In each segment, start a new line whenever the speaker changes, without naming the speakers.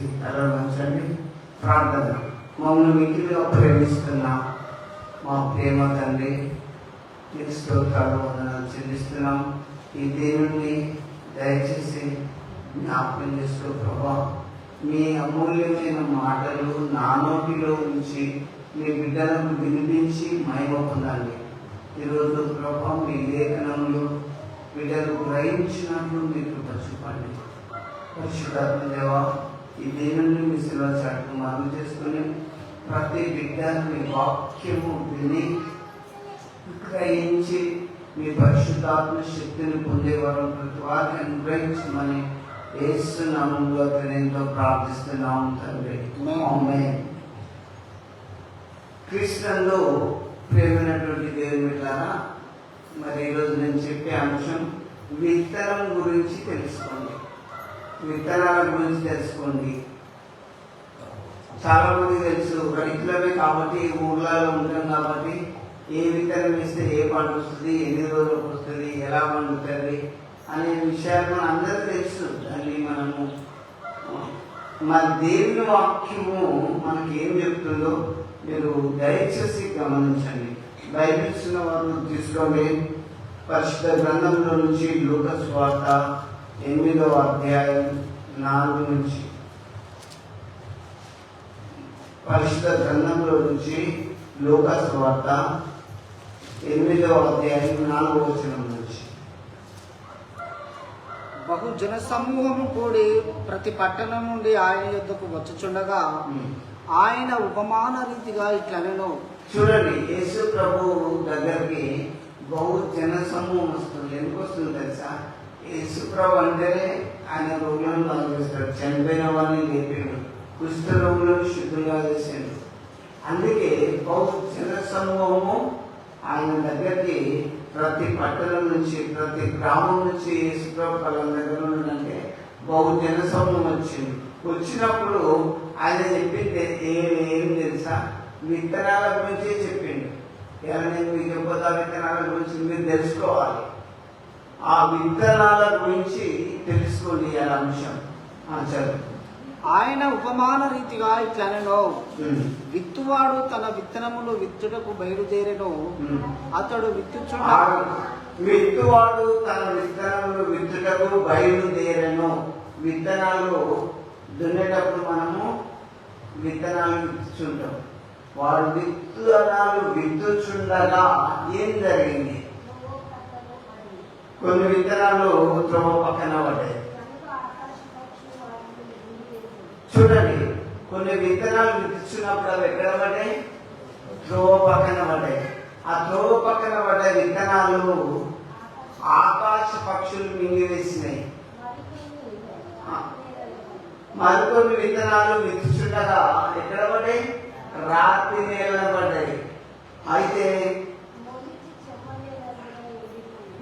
దయచేసి తరలించండి. ప్రార్థన. మమ్మల్ని మిక్కిలిగా ప్రేమిస్తున్నా మా ప్రేమ తండ్రి, నీకు స్తోత్రాలు వందనాలు చెల్లిస్తున్నాం. ఈ దేవుణ్ణి దయచేసి జ్ఞాపకం చేసుకో ప్రభా. మీ అమూల్యమైన మాటలు నా నోటిలో ఉంచి మీ బిడ్డలకు వినిపించి మహిమ పొందండి. ఈరోజు ప్రభా మీ లేఖనంలో బిడ్డలు గ్రహించినట్లు మీకు పరచుకోండి. పరిశుద్ధాత్మ దేవా, ఈ దేవుని మీ శిలువ చాటుకు మనవి చేసుకుని ప్రతి బిడ్డ మీ వాక్యము విని గ్రహించి మీ పరిశుద్ధాత్మ శక్తిని పొందేవారు ప్రతి వారిని అనుగ్రహించమని యేసు నామములో ఎంతో ప్రార్థిస్తున్నాము తండ్రి. ఆమేన్. క్రీస్తులో ప్రేమైనటువంటి దేవుని బిడ్డలారా, మరి ఈరోజు నేను చెప్పే అంశం విత్తనం గురించి తెలుసుకోండి. విత్తనాల గురించి తెలుసుకోండి. చాలా మంది తెలుసు, రైతులమే కాబట్టి ఊర్లలో ఉంటాం కాబట్టి ఏ విత్తనం వేస్తే ఏ పంట వస్తుంది, ఎన్ని రోజులకు వస్తుంది, ఎలా పండుతుంది అనే విషయాలు మన అందరికీ తెలుసు. దాన్ని మనము మన దేవుని వాక్యము మనకి ఏం చెప్తుందో మీరు దయచేసి గమనించండి. బైబిల్స్ ఉన్న వారు తీసుకొని పరిశుద్ధ గ్రంథంలో నుంచి లూకా సువార్త 8వ అధ్యాయం 4 నుంచి, పరిశుద్ధ గ్రంథంలో నుంచి లూకా సువార్త 8వ అధ్యాయం 4వ వచనం నుంచి.
బహు జన సమూహము కూడి ప్రతి పట్టణం నుండి ఆయన యొద్దకు వచ్చుచుండగా ఆయన ఉపమాన రీతిగా ఇట్లనెను.
చూడండి, యేసు ప్రభు దగ్గరికి బహు జన సమూహం వస్తుంది. ఎందుకు వస్తుంది తెలుసా? యేసు ప్రభు అంటేనే ఆయన రోగులను బాగు చేస్తాడు, చనిపోయిన వారిని లేపాడు, కుష్ఠ రోగులను శుద్ధులుగా చేశాడు. అందుకే బహు జన సమూహము ఆయన దగ్గరికి ప్రతి పట్టణం నుంచి, ప్రతి గ్రామం నుంచి యేసు ప్రభు వాళ్ళ దగ్గర ఉండంటే బహు జన సమూహం వచ్చింది. వచ్చినప్పుడు ఆయన చెప్పింది ఏం తెలుసా? విత్తనాల గురించే చెప్పిండు. ఇలా నేను మీకు చెప్పొద్దా? విత్తనాల గురించి మీరు తెలుసుకోవాలి. ఆ విత్తనాల గురించి తెలుసుకోండి అనే అంశం. చదువు.
ఆయన ఉపమాన రీతిగా ఇట్లనెను. విత్తువాడు తన విత్తనములు విత్తుటకు బయలుదేరెను. అతడు
విత్తువాడు తన విత్తనములు విత్తుటకు బయలుదేరెను. విత్తనాలు దున్నేటప్పుడు మనము విత్తనాలు విత్తుచుంటాం. వాడు విత్తనాలు విత్తుచుండగా ఏం జరిగింది? కొన్ని విత్తనాలు త్రోవ పక్కన పడ్డాయి. చూడండి, కొన్ని విత్తనాలు విత్తుచున్నప్పుడు అవి ఎక్కడ పడ్డాయి? త్రోవ పక్కన పడ్డాయి. ఆ త్రోవ పక్కన పడ్డ విత్తనాలు ఆకాశ పక్షులు మింగివేసినాయి. మరికొన్ని విత్తనాలు విత్తుచుండగా ఎక్కడ పడ్డాయి? రాతి నేల పడ్డాయి. అయితే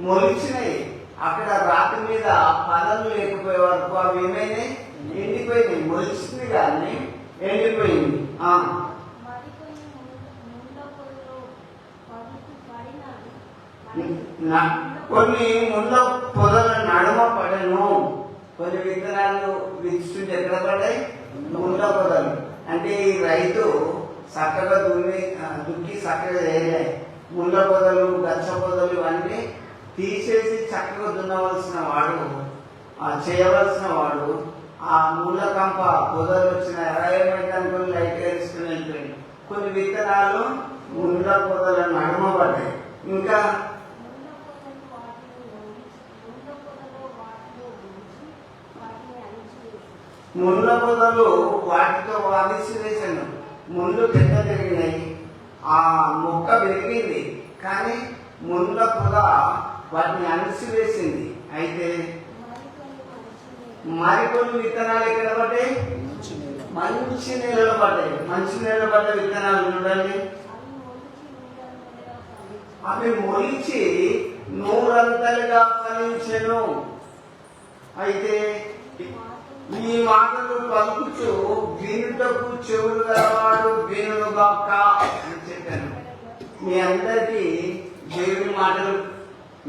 మొలిచినాయి. అక్కడ రాతి మీద ఫలం లేకపోయే వరకు అవి ఏమైనాయి? ఎండిపోయింది. మొలిచింది కానీ ఎండిపోయింది. కొన్ని ముళ్ళ పొదల నడుమ పడను. కొన్ని విత్తనాలు విత్తుతుంటే ఎక్కడ పడ్డాయి? ముళ్ళ పొదలు. అంటే ఈ రైతు చక్కగా దుక్కి చక్కగా చేయలే. ముళ్ళ పొదలు, గచ్చ పొదలు ఇవన్నీ తీసేసి చక్కగా దున్నవలసిన వాడు, చేయవలసిన వాడు ఆ ముళ్ళ కంప పొదలు వచ్చిన ఏమైతే అనుకుని లైట్ వేసుకుని వెళ్ళిపోయింది. కొన్ని విత్తనాలు ముళ్ళ పొదల నడుమ పడ్డాయి. ఇంకా ముళ్ళ పొదలు వాటితో వాదిసి వేసాను. ముళ్ళు పెద్ద పెరిగినాయి, ఆ మొక్క పెరిగింది, కానీ ముళ్ళ పొద వాటిని అణిసివేసింది. అయితే మరికొన్ని విత్తనాలు ఎక్కడ పడ్డాయి? మంచి నేలలో పడ్డాయి. మంచి నేలలో పడ్డ విత్తనాలు చూడండి, అవి మొలిచి 100 అంతలుగా ఫలించెను. అయితే ఈ మాటలు పలుకుచు వినుటకు చెవులు గలవాడు వినుగాక అని చెప్పాను. మీ అందరికీ దేవుని మాటలు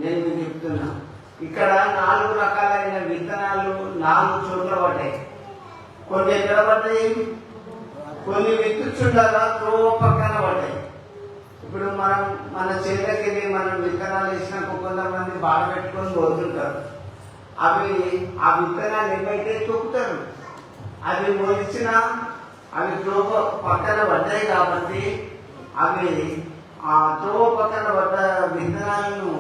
నేను చెప్తున్నా. ఇక్కడ 4 రకాలైన విత్తనాలు 4 చోట్ల పడ్డాయి. కొన్ని ఎక్కడ పడ్డాయి, కొన్ని విత్తుచుండగా త్రోవ పక్కన పడ్డాయి. ఇప్పుడు మన చేతికి మనం విత్తనాలు వేసినాక కొంతమంది బాధ పెట్టుకొని పోతుంటారు. అవి ఆ విత్తనాలు ఏమైతే తొక్కుతారు, అవి మొలిచిన అవి త్రోవ పక్కన పడ్డాయి కాబట్టి అవి ఆ త్రోవ పక్కన పడ్డ విత్తనాలను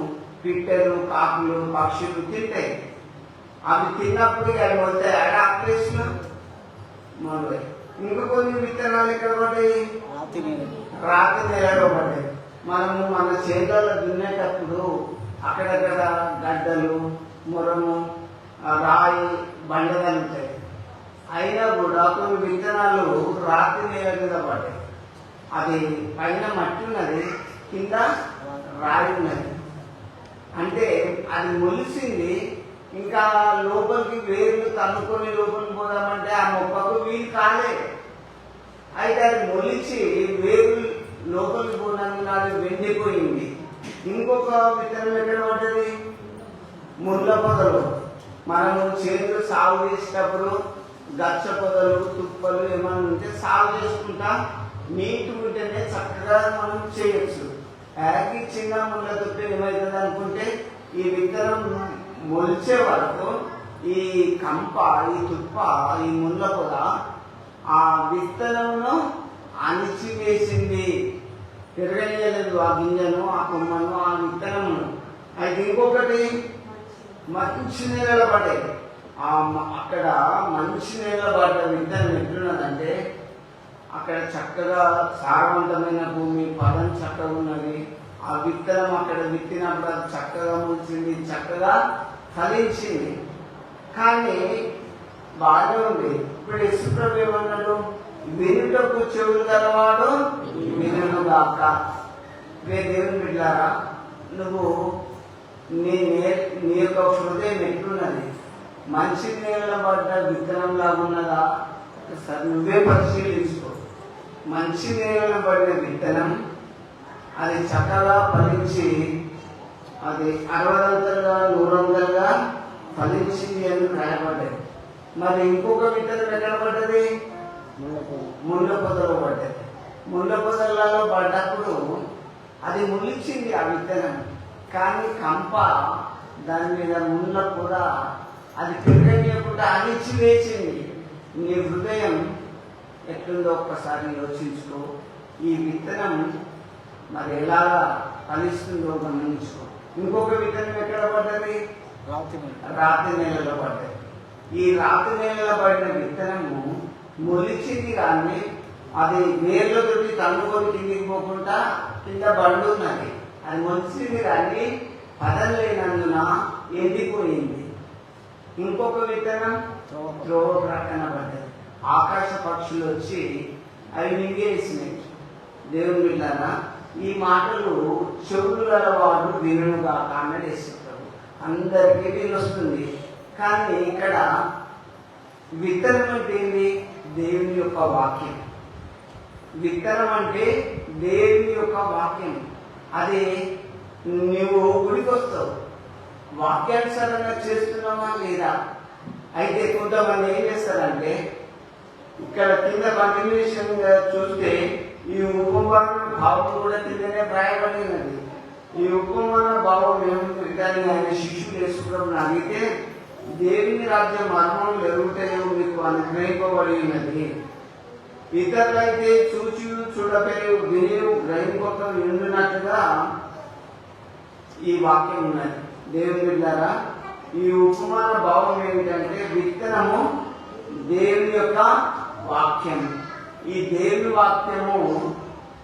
పిట్టలు, కాకులు, పక్షులు తింటాయి. అవి తిన్నప్పుడు అవి మొలుతాయి. ఆడ ఆ ప్లేస్లో మొదలై ఇంకా కొన్ని విత్తనాలు ఎక్కడ పడ్డాయి, రాతి నేలలో పడ్డాయి. మనము మన చేతుల్లో దున్నేటప్పుడు అక్కడక్కడ గడ్డలు, మురము, రాయి, బండలు ఉంటాయి. అయినా కూడా కొన్ని విత్తనాలు రాతి నేల మీద పడ్డాయి. అది పైన మట్టి ఉన్నది, కింద రాయి ఉన్నది. అంటే అది మొలిసింది. ఇంకా లోపలికి వేర్లు తన్నుకొని లోపలికి పోదామంటే ఆ మొక్కకు వీలు కాలే. అయితే అది మొలిచి వేరు లోపలికి పోయినందుకు అది వెండిపోయింది. ఇంకొక విత్తనం ఎక్కడ పడ్డది, ముళ్ళ పొదలు. మనము చేతులు సాగు చేసేటప్పుడు గచ్చ పొదలు, తుప్పలు ఏమైనా ఉంటే సాగు చేసుకుంటా నీటి ఉంటేనే చక్కగా మనం చేయొచ్చు. యాకి చిన్న ముళ్ళ తుప్ప ఏమవుతుంది అనుకుంటే ఈ విత్తనం మొలిచే వరకు ఈ కంప, ఈ తుప్ప, ఈ ముళ్ళ పొద ఆ విత్తనమును అణిచివేసింది. తిరగలేదు ఆ గింజను, ఆ కొమ్మను, ఆ విత్తనమును. అయితే ఇంకొకటి మంచి నేలలో పడ్డాయి. అక్కడ మంచి నేలలో పడ్డ విత్తనం ఎట్లున్నదంటే అక్కడ చక్కగా సారవంతమైన భూమి, పదం చక్కగా ఉన్నది. ఆ విత్తనం అక్కడ విత్తినప్పుడు అది చక్కగా మొలిచింది, చక్కగా ఫలించింది. కానీ బాగానే ఉంది. ఇప్పుడు యేసుప్రభు ఏమన్నాడు, వినుటకు చెవులు గలవాడు వినును గాక. దేవుని బిడ్డలారా, నువ్వు నీ యొక్క హృదయం ఎట్లున్నది? మంచి నేల పడ్డ విత్తనం లాగున్నదా? సరే నువ్వే పరిశీలించుకో. మంచి నేల పడిన విత్తనం అది చక్కగా ఫలించి అది 60 అంతలుగా 100 అంతలుగా ఫలించింది అని రాయబడ్డది. మరి ఇంకొక విత్తనం ఎక్కడ పడ్డది, ముళ్ళ పొదలో పడ్డది. ముళ్ళ పొదలలో పడ్డప్పుడు అది ములిచింది ఆ విత్తనం. కానీ కంప దాని మీద ముళ్ళ పొద అది తిరగనీయకుండా అణిచివేసింది. నీ హృదయం ఎట్లుందో ఒక్కసారి యోచించుకో. ఈ విత్తనం మరి ఎలా ఫలిస్తుందో గమనించుకో. ఇంకొక విత్తనం ఎక్కడ పడ్డది, రాతి నేలలో పడ్డది. ఈ రాతి నేలలో పడిన విత్తనము మొలిచింది కానీ అది వేర్ల తోటి తన్నుకొని కిందికి పోకుండా కింద బండు ఉన్నది. అది మొలిచింది కానీ పదం లేనందున ఎండిపోయింది. ఇంకొక విత్తనం త్రోవ ప్రక్కన పడ్డది. ఆకాశ పక్షులు వచ్చి అవి మింగేసినాయి. దేవుని బిడ్డలారా, ఈ మాటలు చెవులు గలవాడు వినుగా అన్నాడు యేసుప్రభు. అందరికీ వీలు వస్తుంది. కానీ ఇక్కడ విత్తనం అంటే ఏంటి? దేవుని యొక్క వాక్యం. విత్తనం అంటే దేవుని యొక్క వాక్యం. అది నువ్వు గుడికి వస్తావు, వాక్యానుసారంగా చేస్తున్నావా లేదా? అయితే కొంతమంది ఏం చేస్తారంటే ఇక్కడ కింద కంటిన్యూషన్ చూస్తే ఈ ఉపమాన భావం కూడా కిందనే రాయబడినది. ఈ ఉపమాన భావం ఏముంది కానీ ఆయన శిష్యులు యేసుప్రభుని అడిగితే దేవుని రాజ్యం మర్మం ఎరుగుతాయో మీకు అనుగ్రహింపబడి ఉన్నది. ఇతరులైతే చూచి చూడబోయే విని గ్రహింపక ఉండినట్టుగా ఈ వాక్యం ఉన్నది. దేవుని బిడ్డలారా, ఈ ఉపమాన భావం ఏమిటంటే విత్తనము దేవుని యొక్క వాక్యం. ఈ దేవుని వాక్యము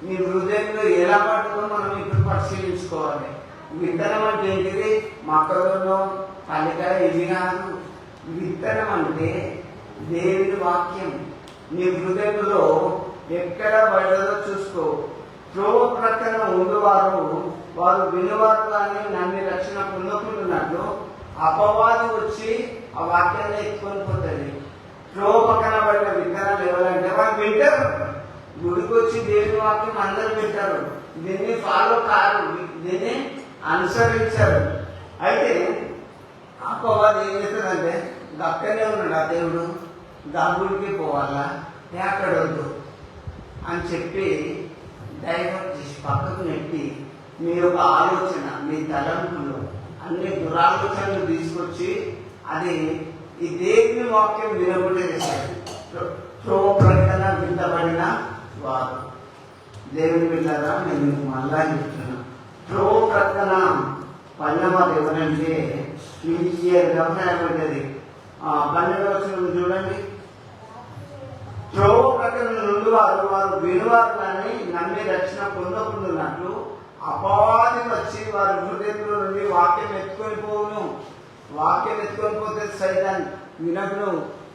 మీ హృదయంలో ఎలా పడుతుందో మనం ఇప్పుడు పరిశీలించుకోవాలి. విత్తనం అంటే ఏంటిది? మొక్కజొన్న, పల్లికాయ ఇది కాదు. విత్తనం అంటే దేవుని వాక్యం నీ హృదయంలో ఎక్కడ పడ్డదో చూసుకో. త్రోవ ప్రక్కన ఉండేవారు వారు వినువారు కానీ నన్ను రక్షణ పొందకుంటున్నట్లు అపవాది వచ్చి ఆ వాక్యాన్ని ఎత్తుకొని పోతుంది. త్రోవ పక్కన పడిన విత్తనాలు ఎవరంటే వాళ్ళు వింటారు. గుడికి వచ్చి దేవుని వాక్యం అందరూ వింటారు, దీన్ని ఫాలో కారు, దీన్ని అనుసరించారు. అయితే అపవాది ఏం చేస్తాడంటే దక్కనే ఉన్నాడు ఆ దేవుడు, దాగుడికి పోవాలా ఎక్కడొద్దు అని చెప్పి డైవర్ట్ చేసి పక్కకు నెట్టి మీ యొక్క ఆలోచన మీ తలంపులు అన్ని దురాలోచనలు తీసుకొచ్చి అది ఈ దేవుని వాక్యం వినబడి ప్రకటన వింటబడిన వారు దేవుని విన్నారా నేను మీకు మళ్ళా చెప్తున్నాను. ప్రకటన పన్నెండవది ఎవరంటే క్లియర్గా రాయబడ్డది. 12వ వచనం చూడండి. ప్రకటన నుండి వారు వినువారు కానీ నమ్మి రక్షణ పొందకుండాన్నట్లు అపవాది వచ్చి వారి హృదయంలో నుండి వాక్యం ఎత్తుకొని పోవును. వాక్యం ఎత్తుకొని పోతే సైతాన్ వినప్పుడు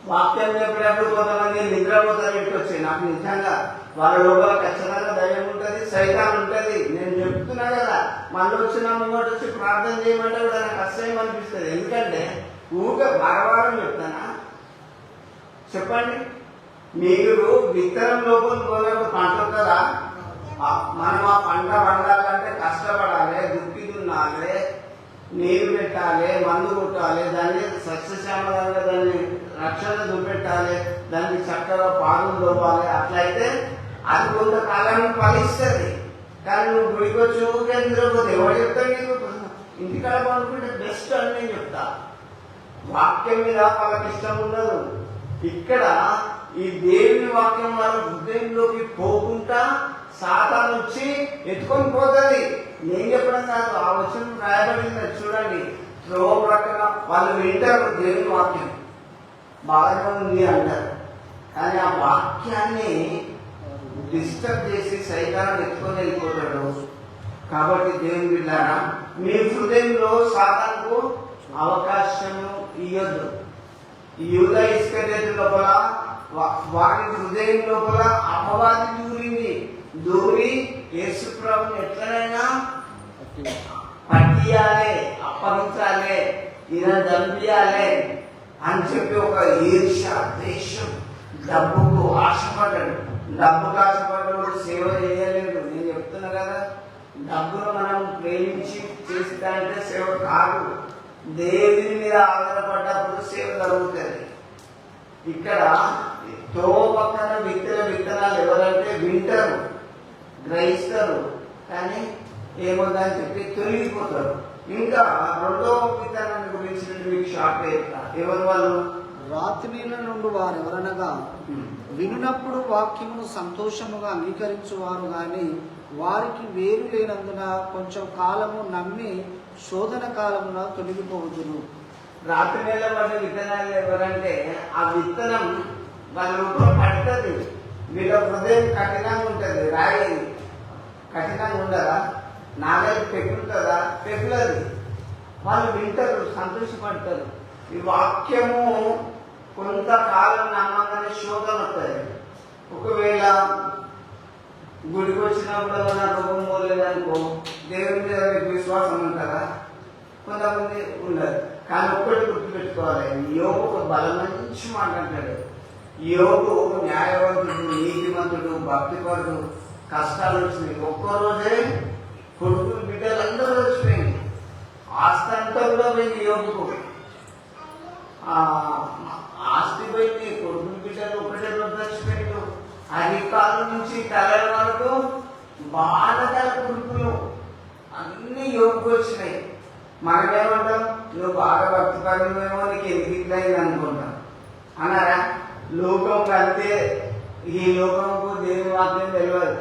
వాక్యం చెప్పినప్పుడు కొంతమంది నిద్రపోతారు. వచ్చి నాకు నిజంగా వాళ్ళ లోపల ఖచ్చితంగా ధైర్యం ఉంటుంది, సైతాన్ ఉంటుంది. నేను చెప్తున్నా కదా, మళ్ళీ వచ్చిన ముంగోటి వచ్చి ప్రార్థన చేయమంటే కూడా నాకు అసహ్యం అనిపిస్తుంది. ఎందుకంటే ఊరికే వారం చెప్తానా చెప్పండి. మీరు విత్తనం లోపల పోయినప్పుడు పంట ఉంటుందా? మనం ఆ పంట పండాలంటే కష్టపడాలి, దుక్కి దున్నాలి, నీరు పెట్టాలి, మందు కొట్టాలి, దాన్ని సస్యశ్యామలంగా దాన్ని రక్షణ చూపెట్టాలి, దానికి చక్కగా పాలు దొవ్వాలి. అట్లయితే అది కొంతకాలానికి ఫలిస్తుంది. కానీ నువ్వు గుడికి వచ్చి ఊరికే నిద్రపోతే ఎవరు చెప్తావు? నీకు ఇంటికాడ పండుకుంటే బెస్ట్ అని నేను చెప్తా. వాక్యం మీద వాళ్ళకి ఇష్టం ఉండదు. ఇక్కడ ఈ దేవుని వాక్యం వాళ్ళ హృదయంలోకి పోకుండా సాతాను వచ్చి ఎత్తుకొని పోతుంది. నేను చెప్పడం కాదు, ఆ వచనం రాయబడింది చూడండి. ప్రకటన వాళ్ళు వింటారు దేవుని వాక్యం బాగానే ఉంది అంటారు, కానీ ఆ వాక్యాన్ని డిస్టర్బ్ చేసి సైతాన్ని ఎత్తుకొని వెళ్ళిపోతాడు. కాబట్టి దేవుని బిడ్డారా, మీ హృదయంలో సాతానుకు అవకాశము ఇయ్యొద్దు. యూదా ఇస్కరియోతు లోపల వారి హృదయం లోపల అపవాది దూరి యేసు ప్రభువుని ఎట్లనైనా పట్టియాలి, అప్పగించాలి, ఈయన దంపియాలి అని చెప్పి ఒక ఈర్ష, ద్వేషం, డబ్బుకు ఆశపడ్డాడు. డబ్బుకు ఆశపడ్డవాడు సేవ చేయలేడు. నేను చెప్తున్నా కదా, డబ్బును మనం ప్రేమించి చేసేదాంటే సేవ కాదు. దేవుని మీద ఆధారపడ్డప్పుడు సేవ జరుగుతుంది. ఇక్కడ పక్కన విత్తనాలు ఎవరంటే వింటారు, గ్రహిస్తారు, కానీ ఏముందని చెప్పి తొలగిపోతారు. ఇంకా రెండవ విత్తనాన్ని గురించి మీకు షార్ట్ చెప్తా. ఎవరు వాళ్ళు?
రాత్రిల నుండి వారు ఎవరనగా వినునప్పుడు వాక్యమును సంతోషముగా అంగీకరించువారు గాని వారికి వేరు లేనందున కొంచెం కాలము నమ్మి శోధన కాలమున తొలగిపోవచ్చును.
రాత్రి నెల పడే విత్తనాలు ఎవరంటే ఆ విత్తనం వాళ్ళ రూపంలో పడుతుంది. వీళ్ళ హృదయం కఠినంగా ఉంటుంది, రాయి కఠినంగా ఉండదా? నాగలి పెరుగుతుందా? పెరుగుతుంది. వాళ్ళు వింటారు, సంతోషపడతారు. ఈ వాక్యము కొంతకాలం నమ్మకాన్ని శోధన వస్తుంది. ఒకవేళ గుడికి వచ్చినప్పుడు మన రూపం పోలేదనుకో, దేవుని మీద మీకు విశ్వాసం ఉంటుందా? కొంతమంది ఉండదు. కానీ ఒక్కటి గుర్తుపెట్టుకోవాలి, యోగు ఒక బలం మంచి మాట అంటాడు. యోగు ఒక న్యాయవంతుడు, నీతిమంతుడు, భక్తిపరుడు. కష్టాలు వచ్చినాయి, ఒక్కరోజే కొడుకులు బిడ్డలు అందరూ వచ్చిపోయింది. ఆస్తి అంతా కూడా పోయింది యోగుకు. ఆస్తి పోయింది, కొడుకులు బిడ్డలు ఒకటే రోజు చచ్చిపోయిండు. అధికారుల నుంచి తల వరకు బాధగల కొడుకులు అన్ని యోగుకు వచ్చినాయి. మనమేమంటాం, నువ్వు బాగా భక్తిపరుమేమో, నీకు ఎందుకు ఇట్లా అయింది అనుకుంటాం. అన్నారా? లోకం అంతే. ఈ లోకంకు దేవుని వాక్యం తెలియదు.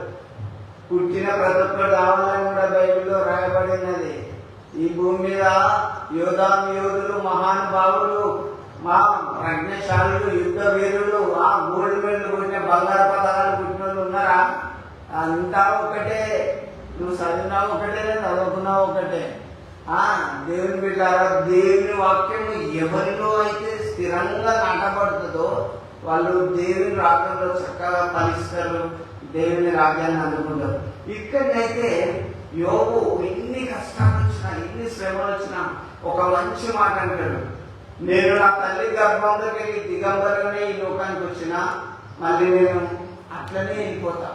పుట్టిన ప్రతి ఒక్కరు రావాలని కూడా బైబిల్లో రాయబడినది. ఈ భూమి మీద యోధులు, మహానుభావులు, మా ప్రజ్ఞశాలులు, యుద్ధ వీరులు, ఆ గోల్డ్ మెడల్ కొట్టిన బంగారు పథకాలు పుట్టిన వాళ్ళు ఉన్నారా? అంతా ఒకటే. నువ్వు చదివినావు ఒకటే, చదువుకున్నావు ఒకటే. దేవుని బిడ్డారా, దేవుని వాక్యం ఎవరిలో అయితే స్థిరంగా నాటబడుతుందో వాళ్ళు దేవుని రాజ్యంలో చక్కగా ఫలిస్తారు, దేవుని రాజ్యాన్ని అందుకుంటారు. ఇక్కడైతే యోగు ఎన్ని కష్టాలు వచ్చినా, ఎన్ని శ్రమలు వచ్చినా ఒక మంచి మాట అంటాడు. నేను నా తల్లి గర్భంలోకి వెళ్ళి దిగంబరుగానే ఈ లోకానికి వచ్చినా మళ్ళీ నేను అట్లనే వెళ్ళిపోతా.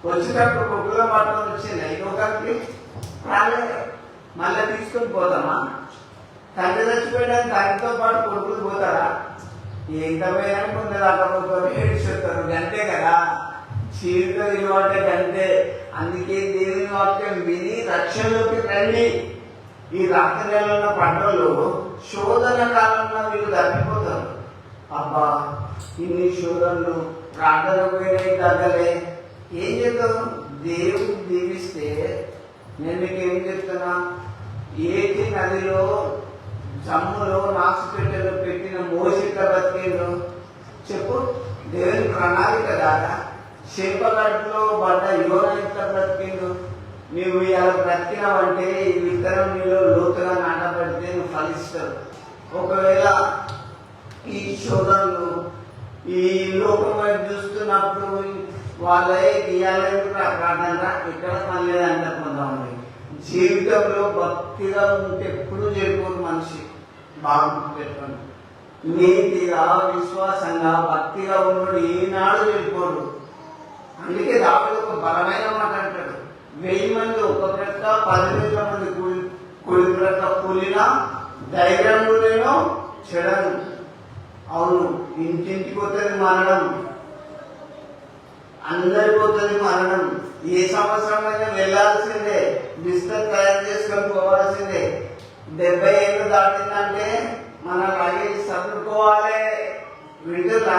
వచ్చేటప్పుడు కొడుకులో పట్టుకొని వచ్చింది ఈ లోకానికి రాలేదు. మళ్ళీ తీసుకొని పోతామా? తండ్రి చచ్చిపోయడానికి తండ్రితో పాటు కొడుకులు పోతారా? ఎంతమైనా కొందరు రాకపోతారు, ఏడ్చుతారు, అంతే కదా జీవిత విలువ అంటే అంతే. అందుకే దేవుని వాక్యం విని రక్షణలోకి రండి. ఈ రాత్రి నెలలో పంటలు శోధన కాలంలో వీళ్ళు తప్పిపోతారు. అబ్బా ఇన్ని శోధనలు ప్రార్థన పోయినాయి తగ్గలే, ఏం చేద్దాం? దేవుడు దీవిస్తే నేను మీకు ఏం చెప్తున్నా, ఏటి నదిలో జమ్ములో నాసుపెట్టెలో పెట్టిన మోసిట్ల బతికేలో చెప్పు. దేవుని ప్రణాళిక దాకా చేపగట్టులో పడ్డ యోన ఇట్లా బ్రతికిండు. నువ్వు ఇలా బ్రతికినావంటే ఈ విత్తనం నీలో లోతుగా నాటబడితే నువ్వు ఫలిస్తావు. ఒకవేళ ఈ శోధనలు ఈ లోకం వైపు చూస్తున్నప్పుడు వాళ్ళే గీయాలేదు ప్రార్థన ఇక్కడ మళ్ళీ అంటే కొంతమంది జీవితంలో భక్తిగా ఉంటే ఎప్పుడు చెడిపోదు మనిషి. బాగా పెట్టుకోండి, నీతిగా విశ్వాసంగా భక్తిగా ఉన్నాడు ఈనాడు చెడిపోడు. అందుకే దావిదు ఒక బలమైన మాట అంటాడు, 1000 మంది ఒక ప్రక్క 10,000 మంది కూలి ప్రక్క కూలినా ధైర్యంలో నేను చెడను. అవును, ఇంటింటికి పోతుంది మరణం, అందరికి పోతుంది మరణం. ఏ సంవత్సరం అయినా వెళ్ళాల్సిందే, బిస్కెట్ తయారు చేసుకొని పోవాల్సిందే. 70 ఏళ్ళు దాటిందంటే మన లగేజ్ సర్దుకోవాలి. వింటున్నా?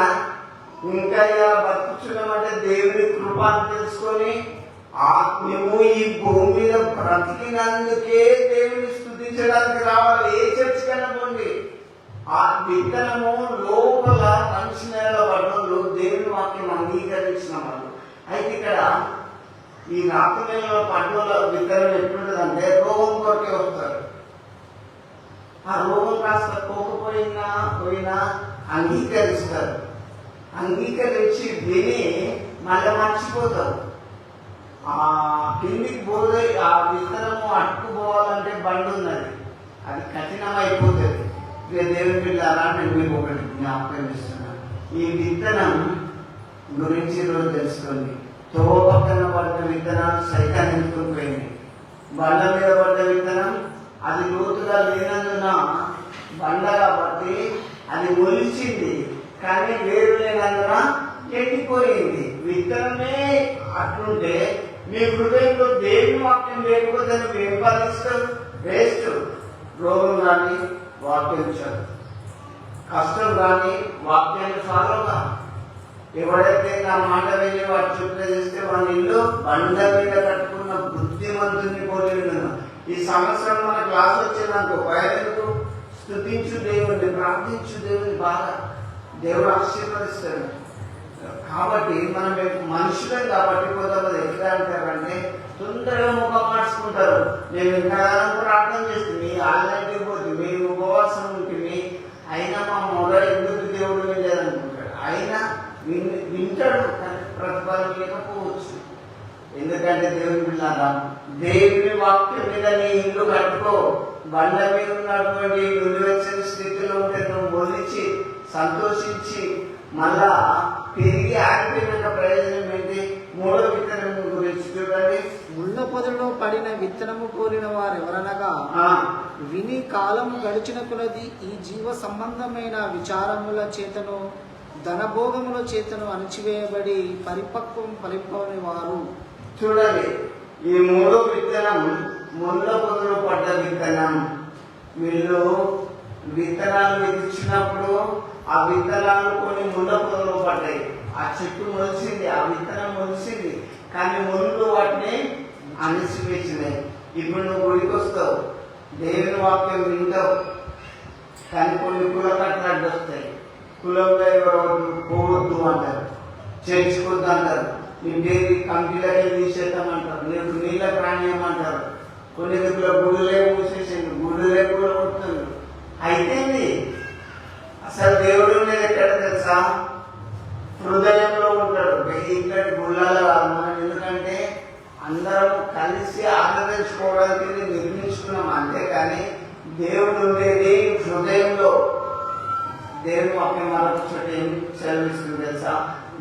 ఇంకా ఇలా బతుకుతున్నామంటే దేవుని కృప అని తెలుసుకొని నువ్వు ఈ భూమి మీద బ్రతికినందుకే దేవుని స్తుతించడానికి రావాలి. ఏ చర్చ్ కన్నా పోండి, ఆ విత్తనము లోపల మనిషి నేల పడ్డోళ్ళు దేవుని వాక్యం అంగీకరించిన వాళ్ళు. అయితే ఇక్కడ ఈ రాత్రి నెలలో పడ్డోళ్ళ విత్తనం ఎట్లుంటుందంటే రోగం కొరకే వస్తారు. ఆ రోగం కాస్త పోయినా అంగీకరిస్తారు. అంగీకరించి విని మళ్ళీ మర్చిపోతారు. ఆ కిందికి పోతే ఆ విత్తనము అట్టుకుపోవాలంటే బండి ఉన్నది, అది కఠినమైపోతుంది. దేవుని బిడ్డలారా, నేను మీకు ఒకటి జ్ఞాపకం చేస్తున్నాను. ఈ విత్తనం గురించి రోజు తెలుసుకోండి. తో పక్కన పడ్డ విత్తనాలు సైతాన్ని ఎత్తుకుని పోయింది. బండ మీద పడ్డ విత్తనం అది లోతుగా లేనందున బండ కాబట్టి అది మొలిచింది, కానీ వేరు లేనందున ఎండిపోయింది. విత్తనమే అట్లుంటే మీ హృదయంలో దేవుని వాక్యం లేకపోతే నువ్వు ఏం ఫలిస్తావు? వేస్ట్. రోగం కానీ వాక్యం చదువు, కష్టం కానీ వాక్యాన్ని ఫాలోగా. ఎవరైతే నా మాట వెళ్ళి వాటి చుట్టూ చేస్తే వాళ్ళ ఇల్లు బండ మీద కట్టుకున్న బుద్ధిమంతుని పోలిన. ఈ సంవత్సరం మన క్లాస్ వచ్చేదానికి బయటకు స్తుతించు దేవుని, ప్రార్థించు దేవుని, బాగా దేవుడు ఆశీర్వదిస్తాడు. కాబట్టి మనం మనుషులే కాబట్టి కొంతమంది ఎట్లా అంటారంటే తొందరగా ముఖం మార్చుకుంటారు. నేను ఇంతకాలం ప్రార్థన చేస్తుంది, ఆన్లైన్కి పోతుంది, మేము ఉపవాసం ఉంటుంది, అయినా మా మొద ఎందుకు దేవుడు వినలేదనుకుంటాడు. అయినా వింటాడు, కానీ ప్రతిఫలం లేకపోవచ్చు. ఎందుకంటే దేవుని బిడ్డలారా, దేవుని వాక్యం మీద నీ ఇల్లు కట్టుకో. బండ మీద ఉన్నటువంటి నులివెచ్చని స్థితిలో ఉంటే నువ్వు మొలిచి సంతోషించి మళ్ళా తిరిగి ఆగిపోయిన ప్రయోజనం ఏంటి? మూడో విత్తనం గురించి చూడండి.
ముళ్ళ పొదలో పడిన విత్తనము కోరిన వారు ఎవరనగా, విని కాలము గడిచిన కొలది ఈ జీవ సంబంధమైన విచారముల చేతను ధనభోగముల చేతను అణచివేయబడి పరిపక్వం ఫలింపని వారు.
చూడండి, ఈ మూడో విత్తనం ముళ్ళ పొదలో పడ్డ విత్తనం. వీళ్ళు విత్తనాలు విధించినప్పుడు ఆ విత్తనాలు కొన్ని ముళ్ళ పొదలో పడ్డాయి. ఆ చెట్టు మొలిసింది, ఆ విత్తనం మొలిసింది, కానీ ముళ్ళు వాటిని అణిచివేసినాయి. ఇప్పుడు నువ్వు గుడికి వస్తావు, దేవుని వాక్యం వింటావు, కానీ కొన్ని కుల కట్టలు వస్తాయి. కులంలో ఎవరు పోవద్దు అంటారు, చేర్చుకోవద్దు అంటారు, నీ పేరు కంపెనీలకే తీసేద్దామంటారు, నీకు నీళ్ళ ప్రాణ్యం అంటారు. కొన్ని దగ్గర గుడులే మూసేసింది, గుడులే కూడా కొడుతుంది. అయితే అసలు దేవుడు మీద ఎక్కడ తెలుసా? హృదయంలో ఉంటాడు. ఇక్కడి గుళ్ళలో మనం, ఎందుకంటే అందరం కలిసి ఆరాధించుకోవడానికి నిర్మించుకున్నాం, అంతేకాని దేవుడు ఉండేది హృదయంలో. దేవుడు వాక్యం మరొక చోట ఏం సెలవిస్తుంది తెలుసా?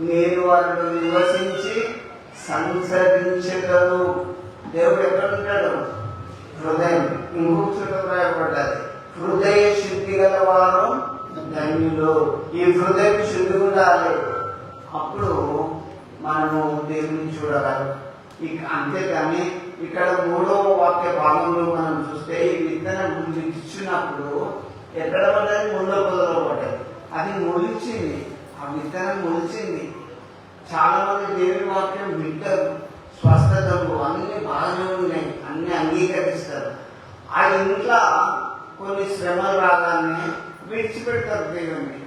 నేను వారిని నివసించి సంసరించగలను. దేవుడు ఎక్కడ ఉంటాడు? హృదయం. ఇంకొక చోట రాయబడ్డది, హృదయ శుద్ధి గల వారు ధన్యులు. ఈ హృదయం శుద్ధి ఉండాలి, అప్పుడు మనము దేవుని చూడగలం. అంతేకాని ఇక్కడ 3వ వాక్య భాగంలో మనం చూస్తే ఈ విత్తనం ఇచ్చినప్పుడు ఎక్కడ పడ్డది? ముళ్ళ పొదలో పడ్డది. అది మొలిచింది, ఆ విత్తనం మొలిచింది. చాలా మంది దేవుని వాక్యం వింటారు, స్వస్థతలు అన్ని బాగానే ఉన్నాయి, అన్ని అంగీకరిస్తారు. ఆ ఇంట్లో కొన్ని శ్రమలు రాగానే విడిచిపెడతారు దేవుని.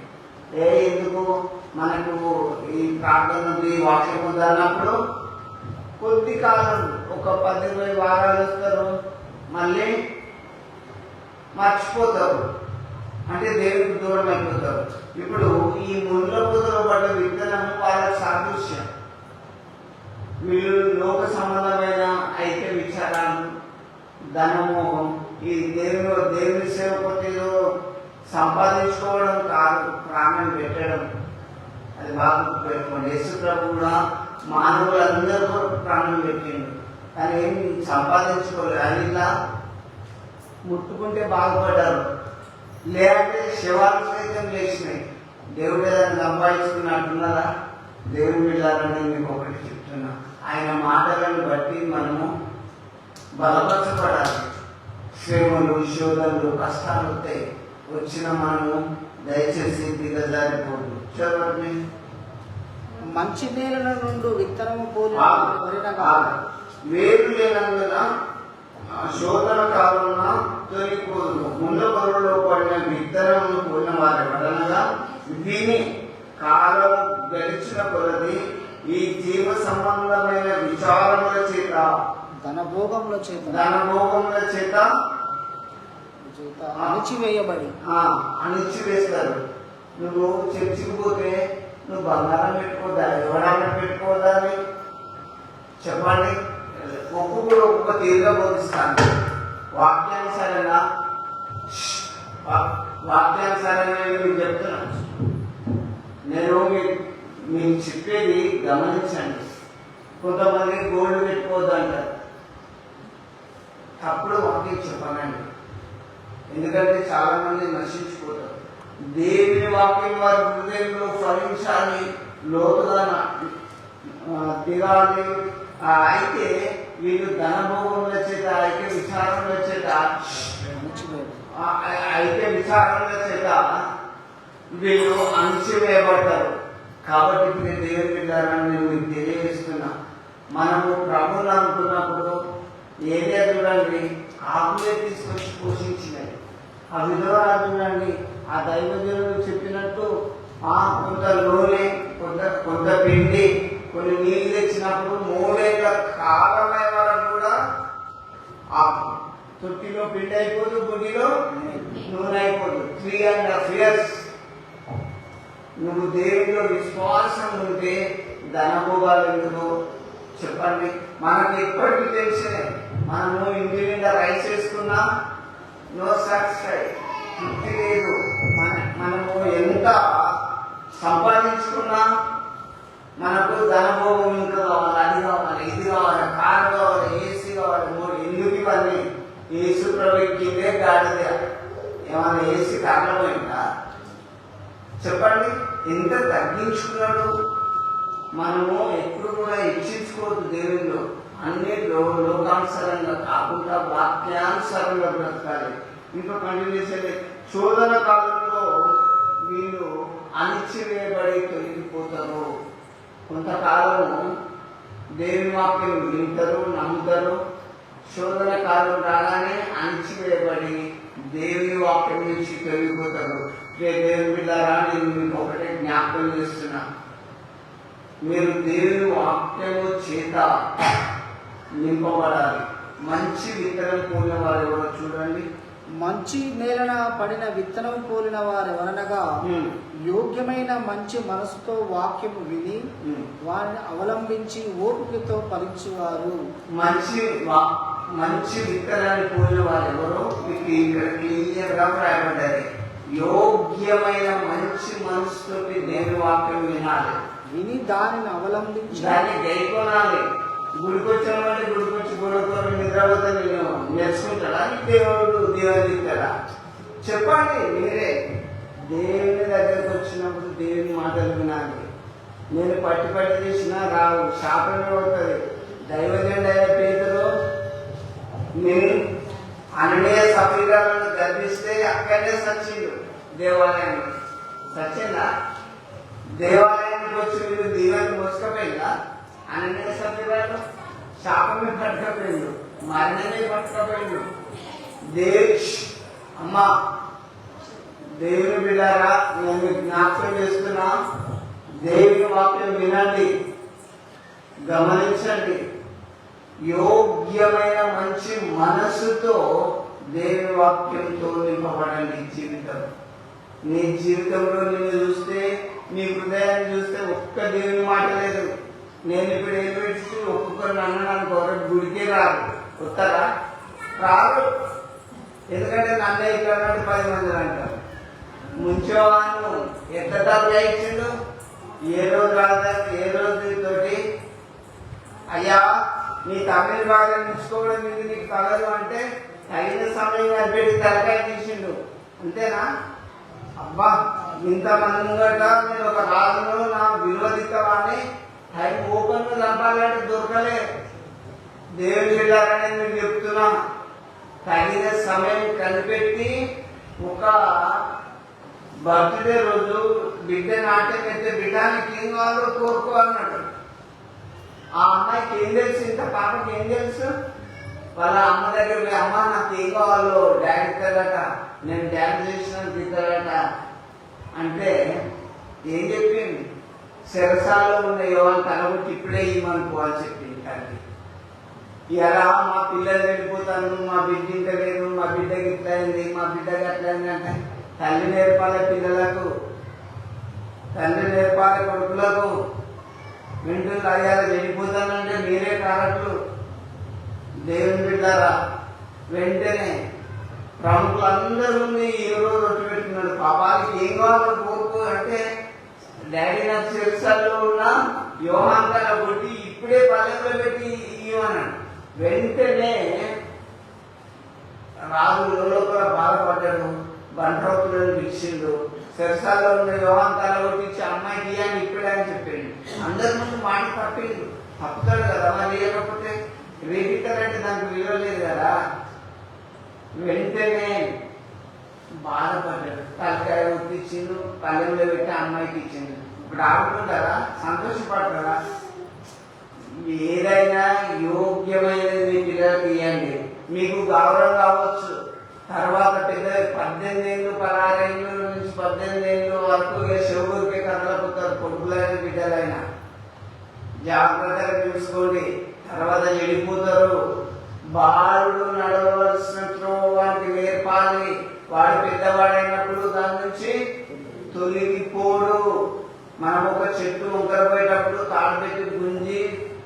ఎందుకు? మనకు ఈ ప్రార్థన ఉంది, వాక్యం ఉంది అన్నప్పుడు కొద్ది కాలం ఒక 10-20 వారాలు వస్తారు, మళ్ళీ మర్చిపోతారు, అంటే దేవుడికి దూరం అయిపోతారు. ఇప్పుడు ఈ ముళ్ళ పొదలో పడ్డ విత్తనం వాళ్ళకి సాదృశ్యం. వీళ్ళు లోక సంబంధమైన ఐక్య విచారాలు, ధనమోహం, ఈ దేవుని సేవకులు సంపాదించుకోవడం కాదు, ప్రాణం పెట్టడం. అది బాగా పెట్టుకోండి. యేసు ప్రభు కూడా మానవులందరూ ప్రాణం పెట్టిండు, కానీ ఏమి సంపాదించుకోలేదు. అది ఇలా ముట్టుకుంటే బాగుపడ్డారు, లేదంటే శివాలు సైతం లేచినాయి. దేవుడు ఏదైనా సంపాదించుకున్నట్టున్నారా? దేవుడు వెళ్ళాలని మీకు ఒకటి చెప్తున్నా, ఆయన మాటలను బట్టి మనము బలపరచబడాలి. శ్రమలు, శోధనలు, కష్టాలు వస్తాయి. వచ్చిన మనము దయచేసి దిగజారిపోదు. చదవండి.
మంచి నేల నుండి విత్తనము పోలిన
వేరు లేనందున శోధన కాలంలో తొలిపోదు. ముళ్ళ పొదలో పడిన విత్తనమును పోలిన వారి వలనగా విని కాలం గడిచిన కొలది ఈ జీవ సంబంధమైన విచారముల చేత,
ధనభోగముల చేత
అణిచివేస్తారు. నువ్వు చర్చికి పోతే నువ్వు బంగారం పెట్టుకోదా, ఎవరైనా పెట్టుకోదా అని చెప్పండి. ఒక్కొక్కరు ఒక్కొక్క తీరుగా బోధిస్తాను. వాక్యానుసారంగా నేను చెప్తున్నాను. నేను మీకు చెప్పేది గమనించండి. కొంతమంది గోల్డ్ పెట్టుకోవద్దు అంటారు, తప్పుడు వాక్యం చెప్పనండి. ఎందుకంటే చాలా మంది నశించిపోతారు. దేవుని వాక్యం వారి హృదయంలో ఫలించాలి, లోతుగా దిగాలి. అయితే వీళ్ళు ధనభోగముల చేత, ఐక్య విచారముల చేత వీళ్ళు అణిచివేయబడ్డారు. కాబట్టి ఇప్పుడు దేవుని బిడ్డలని నేను మీకు తెలియజేస్తున్నా. మనము ప్రభువులు అనుకున్నప్పుడు ఏరియా చూడండి, ఆకులే తీసుకొచ్చి పోషించినాయి. ఆ విధవరాలు చూడండి, ఆ దైవజనులు చెప్పినట్టు కొంత నూనె, కొంత పిండి, కొన్ని నీళ్ళు తెచ్చినప్పుడు 3 ఏళ్ల కాలమైన వరకు కూడా ఆ తొట్టిలో పిండి అయిపోదు, గుడిలో నూనె అయిపోదు. 3.5 years నువ్వు దేవుడిలో విశ్వాసం ఉంటే ధనభోగాలు ఎందుకు చెప్పండి. మనకి ఎప్పటికీ తెలిసే, మనము ఇంటి నిండా రైస్ వేసుకున్నా నో సాటిస్ఫై, తృప్తి లేదు. మనము ఎంత సంపాదించుకున్నా మనకు ధనభోగం ఇంకా కావాలి, అది కావాలి, ఇది కావాలి, కారు కావాలి, ఏసీ కావాలి. ఎందుకు ఇవన్నీ? ఏసు ప్రభుత్వే గాడిద. ఏమైనా ఏసీ కారణమైందా చెప్పండి? ఎంత తగ్గించుకున్నాడు. మనము ఎప్పుడు కూడా హెచ్చించుకోవద్దు దేవుల్లో. అన్ని లోకానుసారంగా కాకుండా వాక్యానుసారంగా బ్రతకాలి. ఇంకా కంటిన్యూషన్. శోధన కాలంలో వీళ్ళు అణిచివేయబడి తొలగిపోతారు. కొంతకాలము దేవుని వాక్యం వింటారు, నమ్ముతారు. శోధన కాలం రాగానే అణిచివేయబడి దేవుని వాక్యం నుంచి తొలగిపోతారు. దేవుని బిడ్డారా, నేను మీకు ఒకటే జ్ఞాపకం చేస్తున్నా, మీరు దేవుని వాక్యము చేత నింపబడాలి. మంచి విత్తనం పోలిన వారు ఎవరో చూడండి.
మంచి నేలన పడిన విత్తనం పోలిన వారు ఎవరనగా యోగ్యమైన మంచి మనసుతో వాక్యము విని వారిని అవలంబించి ఓపికతో ఫలించువారు.
మంచి విత్తనాన్ని పోలిన వారు ఎవరో మీకు ఇక్కడ క్లియర్గా రాయబడ్డారు. యోగ్యమైన మంచి మనసుతో దేవుని వాక్యం వినాలి,
విని దానిని అవలంబించి
దాన్ని గైకొనాలి. గుడికొచ్చామంటే గుడికొచ్చి గొడవతో నిద్రపోతే నేను నేర్చుకుంటాడా? దేవుడు దేవుడు ఇస్తాడా? చెప్పండి మీరే. దేవుని దగ్గరకు వచ్చినప్పుడు దేవుని మాటలు వినాలి. నేను పట్టి చేసినా రావు, శాపమే అవుతుంది. దైవజనుడు అయిన పేతురు నేను అననీయ సఫీరాలను గర్భిస్తే అక్కడే సచ్చిండు. దేవాలయంలో సచ్చిందా? దేవాలయానికి వచ్చి మీరు దీవాన్ని మోసుకపోయిందా? అననీయ సఫీరాలు శాపమే పట్టుకపోయిండు, మరణమే పట్టుకపోయిండు. అమ్మా దేవుని బిడ్డారా, నేను జ్ఞాపకం చేస్తున్నా, దేవుని వాక్యం వినండి, గమనించండి. యోగ్యమైన మంచి మనస్సుతో దేవుని వాక్యంతో నింపబడండి జీవితం. నీ జీవితంలో నిన్ను చూస్తే, నీ హృదయాన్ని చూస్తే ఒక్క దేవుని మాట లేదు. నేను ఇప్పుడు ఏం పెట్టి ఒక్కొక్కరిని అన్నాను, గుడికే రాదు. వస్తారా? రాదు. ఎందుకంటే నన్నే ఇక్కడ 10 మంది అంటారు. ముంచేవాళ్ళు ఎంత డబ్బులు ఇచ్చిండు, ఏ రోజు రాదని ఏ రోజు తోటి అయ్యా నీ తమిళ బాగా నిలుచుకోవడం మీద నీకు తగదు అంటే తగిన సమయం అనిపెట్టి తలకాయ తీసిండు. అంతేనా? అబ్బా ఇంతమంది ముంగట నేను ఒక రాజును నా విరోధితవాన్ని టైం ఓపెన్ చంపాలంటే దొరకలే. దేవుని బిడ్డారని నేను చెప్తున్నా, తగిన సమయం కనిపెట్టి ఒక బర్త్డే రోజు బిడ్డ నాట్యం అయితే బిడ్డానికి ఏం కావాలో కోరుకో అన్నాడు. ఆ అమ్మాయికి ఏం తెలుసు, ఇంత పాపకి ఏం తెలుసు? వాళ్ళ అమ్మ దగ్గర పోయి అమ్మ నాకు ఏం కావాలో డాడీ ఇస్తాడట, నేను డ్యాన్స్ చేసినందుకు ఇస్తాడట అంటే ఏం చెప్పింది? శరసాలో ఉన్న యోగాన్ని తనబట్టి ఇప్పుడే ఇవ్వమనుకో అని చెప్పింది తల్లి. ఇలా మా పిల్లలు వెళ్ళిపోతాను, మా బిడ్డ ఇంత లేదు, మా బిడ్డకి ఇట్లా అయింది, మా బిడ్డకి అట్లా అయింది అంటే తల్లి నేర్పాలి పిల్లలకు, తండ్రి నేర్పాలి కొడుకులకు. వింటుంది అయ్యాలి వెళ్ళిపోతానంటే మీరే కారట్లు. దేవుని బిడ్డారా, వెంటనే ప్రముఖులందరూ ఈ రోజు రొట్టు పెట్టుకున్నాడు. పాపాలకి ఏం కావాలో కోరుకో అంటే డాడీ నాకు శిరసాల్లో ఉన్న యోహాంకాల కొట్టి ఇప్పుడే పల్లెంలో పెట్టి ఇవ్వమన్నాడు. వెంటనే రాజు లోపల బాధపడ్డాడు, బంట్రోతులను పిలిచిండు. శిరసాల్లో ఉన్న యోహాంకాల కొట్టించి అమ్మాయికి ఇయ్యాన్ని ఇప్పుడే అని చెప్పిండు. అందరి ముందు మాట తప్పిండు, తప్పుతాడు కదా. మరి ఇవ్వకపోతే రేపిస్తారంటే దానికి విలువ లేదు కదా. వెంటనే బాధపడ్డాడు, తలకాయ ఒత్తిచ్చిండు, పల్లెంలో పెట్టి అమ్మాయికి ఇచ్చిండు. ఇప్పుడు ఆడుకుంటారా? సంతోషపడతారా? ఏదైనా యోగ్యమైనది మీ పిల్లలకు ఇవ్వండి. మీకు గౌరవం కావచ్చు. తర్వాత పెద్ద 18 ఏళ్ళు 16 ఏళ్ళు నుంచి 18 ఏళ్ళు వరకు శివుడికే కదలపోతారు కొడుకులైన బిడ్డలైనా. జాగ్రత్తగా చూసుకోండి, తర్వాత వెళ్ళిపోతారు. బాలుడు నడవలసినట్లు వాడికి నేర్పాలి. వాడు పెద్దవాడైనప్పుడు దాని నుంచి తొలగిపోడు. మనం ఒక చెట్టు వంకరపోయేటప్పుడు తాడు పెట్టి గుంజి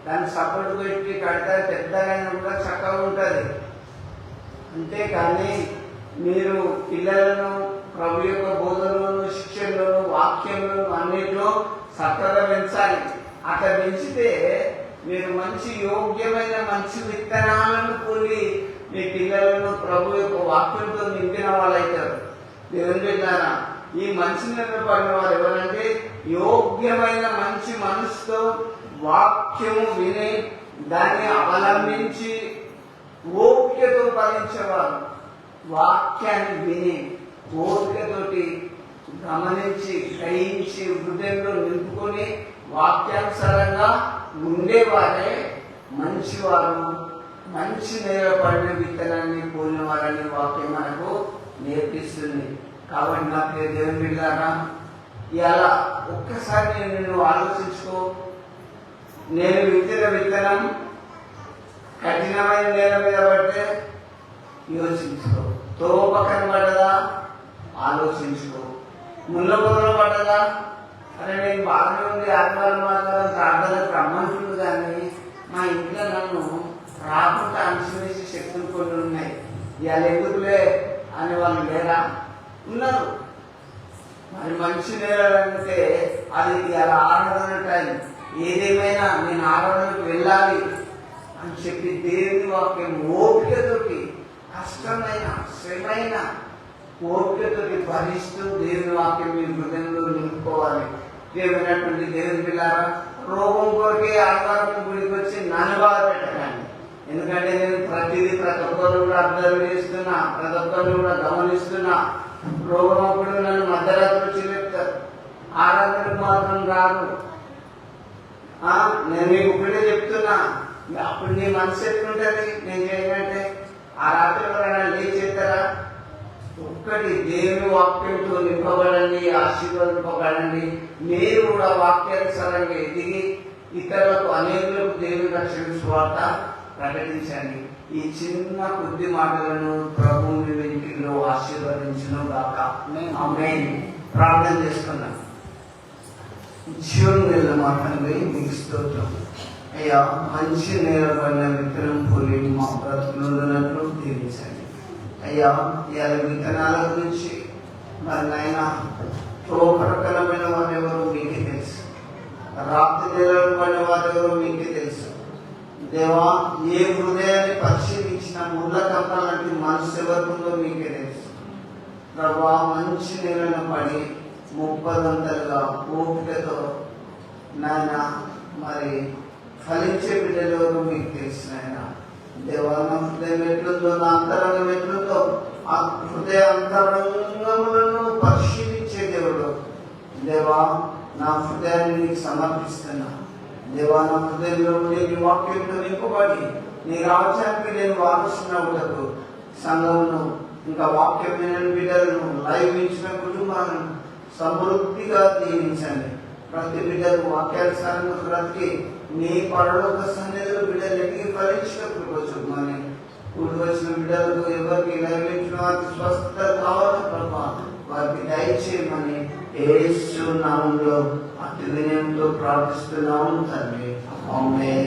దాన్ని సపోర్ట్ పెట్టి కడితే పెద్దగా కూడా చక్కగా ఉంటుంది. అంతేకాని మీరు పిల్లలను ప్రభు యొక్క బోధనలను, శిక్షణలను, వాక్యములను అన్నిట్లో చక్కగా పెంచాలి. అట్లా పెంచితే మీరు మంచి యోగ్యమైన మంచి విత్తనాలను కొని మీ పిల్లలను ప్రభు యొక్క వాక్యంతో నింపిన వాళ్ళు అవుతారు. దేవుని బిడ్డలారా, ఈ మంచి నిలబడిన వారు ఎవరంటే యోగ్యమైన మంచి మనసుతో వాక్యము విని దాన్ని అవలంబించి ఓపికతో ఫలించేవారు. వాక్యాన్ని విని ఓపికతోటి గమనించి గ్రహించి హృదయంలో నింపుకొని వాక్యానుసారంగా ఉండేవారే మంచివారు, మంచి నేల పడిన విత్తనాన్ని పోలిన వారని వాక్యం మనకు నేర్పిస్తుంది. కాబట్టి నా ప్రియ దేవుని బిడ్డలారా, ఇలా ఒక్కసారి నేను ఆలోచించుకో. నేను విత్తిన విత్తనం కఠినమైన నేల మీద పడితే యోచించుకో. తోవ పక్కన పడ్డదా ఆలోచించుకో. ముళ్ళ పొదలు పడ్డదా, అరే నేను బాగానే ఉంది ఆత్మల మాత్రం ప్రార్థనకు రమ్మంటుంది, కానీ మా ఇంట్లో నన్ను రాకుండా అంచవేసే శక్తులు కొన్ని ఉన్నాయి, ఇవాళ ఎందుకులే అని వాళ్ళు లేరా? ఉన్నారు. మరి మంచి నేల అంటే అది ఇలా ఆరాధన టైం, ఏదేమైనా నేను ఆరాధనకు వెళ్ళాలి అని చెప్పి దేవుని వాక్యం ఓపికతోటి కష్టమైన శ్రమైన ఓపికతో భరిస్తూ దేవుని వాక్యం మీ హృదయంలో నిలుపుకోవాలి. దేవునటువంటి దేవుని పిల్లారా, రోగం కొరకే ఆకారం గుడికి వచ్చి నన్ను బాధ పెట్టకండి. ఎందుకంటే నేను ప్రతి ఒక్కరు కూడా అబ్జర్వ్ చేస్తున్నా, ప్రతి ఒక్కరు కూడా గమనిస్తున్నా. రోగం అప్పుడు నన్ను మధ్యరాత్రి వచ్చి చెప్తారు, ఆరాధనకు మాత్రం రాదు. నేను మీకు ఇప్పుడే చెప్తున్నా, అప్పుడు నీ మనసు ఎట్లుంటుంది? నేను చేయనంటే ఆ రాత్రి ఎవరైనా లేచేస్తారా? ఒక్కటి దేవుని వాక్యంతో నింపబడండి, ఆశీర్వదింపబడండి. మీరు కూడా వాక్యానుసారంగా ఎదిగి ఇతరులకు అనేకులకు దేవుని రక్షణ స్వార్థ ప్రకటించండి. ఈ చిన్న కొద్ది మాటలను ప్రభు మీ వెంటిలో ఆశీర్వదించును గాక. ఆమేన్. ప్రార్థన చేసుకున్నాను. జీవన్ వెళ్ళ మాటలు మీకు స్తోత్రం అయ్యా. మంచి నేలపడిన విత్తనం పోలి మా బ్రతుకులున్నట్లు దీవించండి అయ్యా. ఇవాళ విత్తనాల గురించి మరి నాయన తోకరకరమైన వారు ఎవరు మీకే తెలుసు, రాత్రి నేలలు పడిన వారు ఎవరు మీకే తెలుసు దేవా. ఏ హృదయాన్ని పరిశీలించిన ముళ్ళ కంపాలంటే మనసు ఎవరికుందో మీకే తెలుసు ప్రభా. మంచి నేలను పడి 30 ఓపికతో నాయన మరి ఫలించే బిడ్డలు మీకు తెలుసు నాయన దేవా. నా హృదయం ఎట్లుందో, నా అంతరంగం ఎట్లుందో, ఆ హృదయ అంతరంగములను పరిశీలించే దేవుడు దేవా. నా హృదయాన్ని నీకు సమర్పిస్తున్నా దేవా. నా హృదయంలో ఉండే నీ వాక్యంతో నింపబడి నీ రాజ్యానికి నేను వారసునవుటకు సంఘమును, ఇంకా వాక్యమైన బిడ్డలను, లైవ్ ఇచ్చిన కుటుంబాలను సమృద్ధిగా దీవించండి. ప్రతి బిడ్డలు వాక్యానుసారంగా బ్రతికి నీ పరలోక సన్నిధిలో బిడ్డలు ఎక్కి ఫలించినప్పుడు చూపమని, కూడి వచ్చిన బిడ్డలకు ఎవరికి లభించిన వారికి స్వస్థత కావాలని ప్రభా వారికి దయచేయమని యేసు నామములో అతి వినయంతో ప్రార్థిస్తున్నాము తండ్రి. ఆమేన్.